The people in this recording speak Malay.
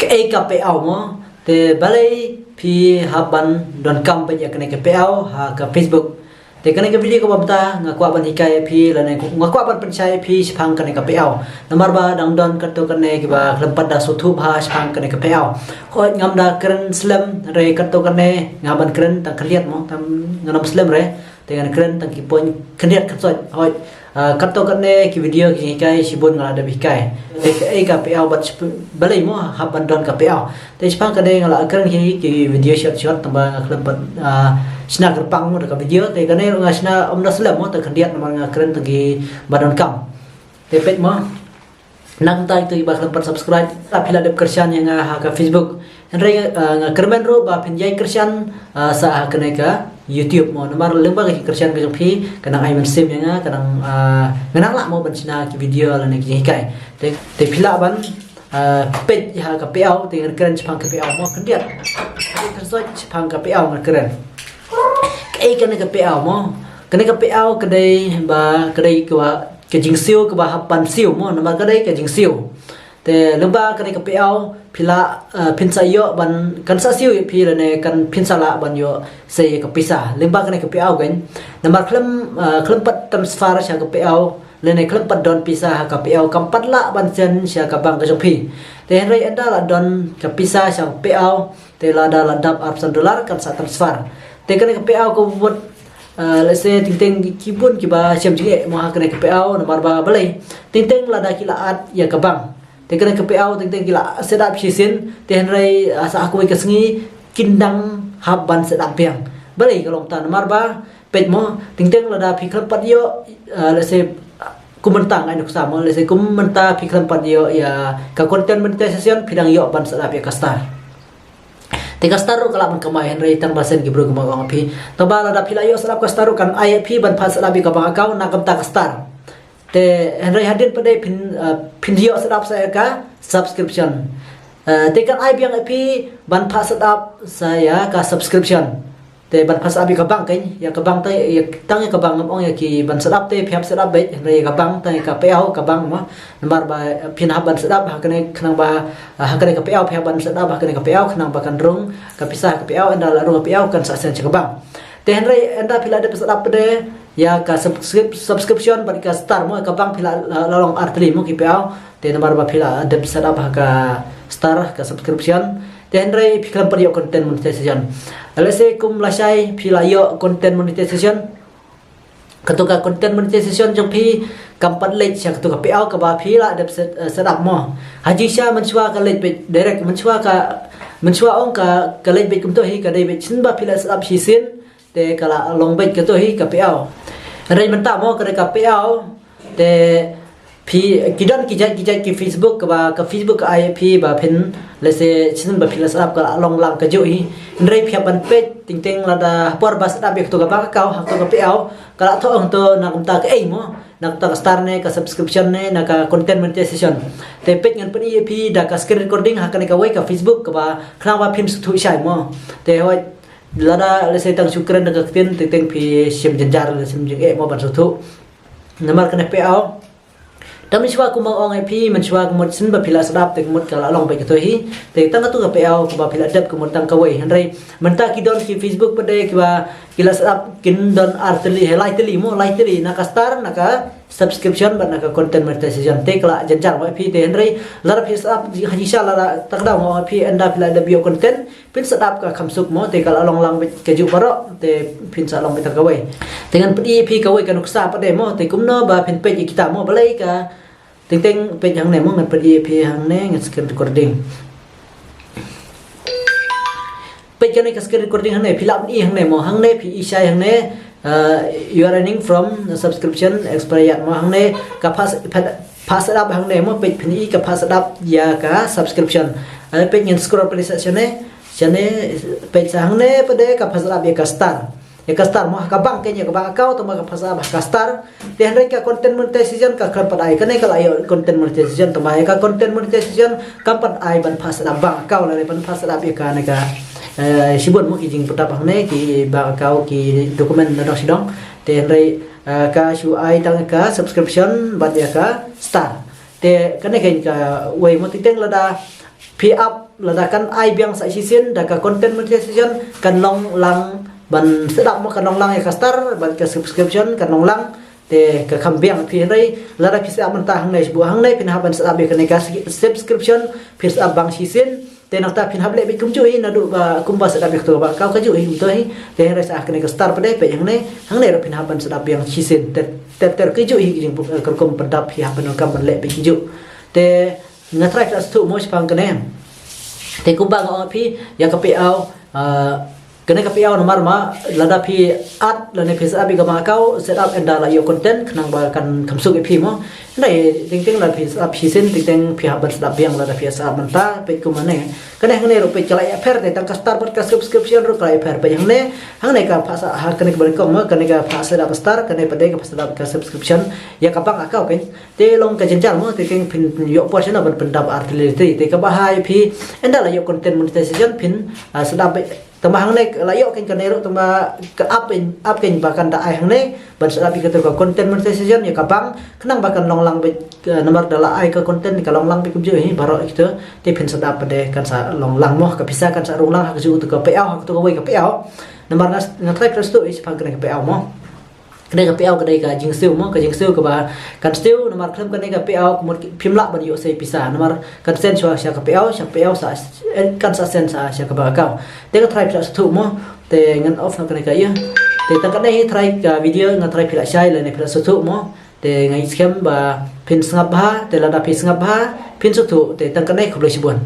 cái cà phê ảo mà thì balai phi haban don kam pe ya cái cà phê ảo ha ka Facebook thì cái video ko bamta ngakwa ban hikai phi la ne ngakwa ban panchai phi siphang cái cà phê ảo number 3 dang don kato kane ki ba lempat da suthu bha siphang cái cà phê ảo khoi ngam da kren slam re kato kane ngaban kren tang khliat mo tam ngam slam re te kan kren tang ki pon khliat khatsoi hoi kato kane ki video ki hikai sibun ngala da hikai te ai cà phê ảo bat balai mo haban don cà phê ảo te siphang kane ngala kren ki video shot tang ba lempat sna gerpang mo ka video te kane nga sna omna slam mo ta khandiat nga kren tagi badon kam te pet mo nang tai tu ba lempat subscribe apila de kersian yang ha ka Facebook andre nga kermen ro ba pinjai kersian sa kane ka YouTube mo nomor lengba ka kersian ka jongpi kanang ai men sim yang kanang nganang la mo ban sna ki video la ne ki kai te pila ban pet ha ka PL te kren chpang ka PL mo khandiat te soi chpang ka PL nga kren cái này cái PL mo cái này cái PL cái đây ba cái đây cái jing siêu cái ba hapan siêu mo nama cái đây cái jing siêu te lumba cái này cái PL pila pinsa yo ban kan sa siêu pila ne kan pinsa la ban yo sei cái pisa lumba cái này cái PL kan nama klem pat transfer sha cái PL lene klem pat don pisa cái PL kam pat la ban chen sha ka bang ka jopi te henry enda la don cái pisa sha PL te la da la dap $100 kan sa transfer te kane ka PL ko buat let's say ting kibun ki ba siam jige mo ha kane ka PL nomor ba balai ting la da kilaat ya ka bang te kane ka PL ting kila setup sisin te henry asa aku ka sengi kindang haban setup piang balai ka long tan nomor ba pet mo ting la da phikram pat yo let's say kumentang ai nuk sama let's say kumenta phikram pat yo ya ka content monetization phidang yo ban setup ya ka star te kastaru kala ban kamai henry tang basen ki bro ko ma phi to ba la da philayo sarap kastaru kan IP ban phas la bi ka ba account na kam ta kastar te henry hadin pade phin dio sarap sa ka subscription te kan IP ban phas up saya ka subscription te ban phas abi ka bang kai ya ka bang te ya tang ya ka bang ong ya ki ban sarap te phap sarap be henry ka bang te ka PL ka bang ma number ba phin ha ban sarap ha kane khnang ba ha kane ka PL phap ban sarap ha kane ka PL khnang ba kan rong ka pisah ka PL anda la rong PL kan sa sen ka bang te henry anda phila de sarap pede ya ka subscription ban ka star mo ka bang phila long artli mo ki PL te number ba phila de sarap ha ka star ka subscription te henry phikram par yo content monetization let's say kum lasai phila yo content monetization katoka content monetization jong phi kampat lech sak to ka PL ka ba phila de setup mo haji sha manchwa ka lech direct manchwa ong ka lech be kum to hi ka dei be chin ba phila setup hi sin te kala long be ka to hi ka PL rai man ta mo ka PL te phi kidon kijat ki Facebook ka Facebook ka IP ba phin let's say chin ba phila setup ka long lang ka jo hi rai phia ban page ting la da por ba setup be to ka ba ka ha to ka PL kala tho ong to na kum ta ka ei mo na ta star ne ka subscription ne na ka content monetization te page ngan pani IP da ka screen recording ha ka ne ka wai ka Facebook ka ba khna ba phim su thui sai mo te hoi la da let's say tang sukran da ka tin ting phi sim janjar sim jing e mo ban su thu namar ka ne PL tam ni chwa ku ma ong IP man chwa ku mod sin ba phila sadap te mod kala long ba ka to hi te tang ka tu ka PL ku ba phila dap ku mod tang ka wai henry man ta ki don ki Facebook pa de ki ba kila sadap kin don artli lightly mo lightly na ka star na ka subscription ba na ka content monetization te kala janjar ba IP te henry lar phi sadap haji sha la tak da mo IP anda phila da bio content pin sadap ka khamsuk mo te kala long lang ke ju paro te pin sa long ba ta ka wai tengan IP ka wai ka nuksa pa de mo te kum no ba pin page kita mo balai ka ting page hang ne mo ngan IP hang ne ngan screen recording page ka ne ka screen recording hang ne philap ni hang ne mo hang ne phi isai hang ne you are earning from subscription expired mo hang ne ka pass up hang ne mo page phi ka pass up ya ka subscription page ngan scroll place chane page hang ne pade ka pass up ya ka star ya ka star mo ka bang kenya ka bang account to ma ka pass up ka star te henry ka content monetization ka khlap padai ka ne ka layo content monetization to ma ka content monetization kampat ai ban pass up bang account la ban pass up ya ka ne ka sibon mo ki jing putap hang ne ki ba account ki dokumen na dong sidong te henry ka shu ai tang ka subscription ban ya ka star te ka ne ka wai mo ting la da pi up ladakan ai biang sa sisin daga content monetization kan long lang ban sedap mo kan long lang ka star ban ka subscription kan long lang te ka kambiang pi rai lada pi sa mentah hang nei sebu hang nei pin haban sa be kan ka subscription pi sa bang sisin te nak ta pin hable bi kum chui na du ba kum ba sa be to ba kau ka ju hi to hi te rai sa kan ka star pade pe hang nei pin haban sa be yang sisin ter ke ju hi jing ka kum pendap hi haban kam ban le bi ju te ngatrai ka stu mo spang kan te kubang pi ya ka pi au kena ka pi au nomor ma lada pi at lane pi sa bi ka ma kau set up and la yo content kenang ba kan kamsuk pi mo nai ting la pi sa pi sin ting pi haban sa biang lada pi sa menta pe ku mane kena hang ne ro pe chala affair te tang ka star ka subscription ro ka affair pe hang ne ka pa sa ha kena ka kom kena ka pa sa da star kena pe ka pa sa ka subscription ya ka bang akau pe te long ka jenjal mo te ting pin yo portion ban pendap artillery te ka ba hai pi enda la yo content monetization pin sa da tama hang nei layo ken kanero tama ka up ken bakan da ai hang nei ban sa pi ka content monetization ya kabang kenang bakan long lang be nomor dala ai ka content ka long lang be kumje hi baro itu te pin sa da pade kan sa long lang mo ka bisa kan sa rong lang ha ka ju ka pe au ha to ka wei ka pe au nomor na try presto is pang ka pe au mo cái này PL cái đây cả jing siêu cái bà cần siêu nó mà thêm cái này cái PL một phim lạ bên USA pizza nó mà cần sen cho cái PL sa cần sa sen sa cái bà cao thế cái try plus thủ mo thế ngân off nó cái này cái gì thế tăng cái này try cái video ngân try plus sai là này plus thủ mo thế ngay scam bà pin snap ha thế là đã pin snap ha pin thủ thế tăng cái này không được sibuan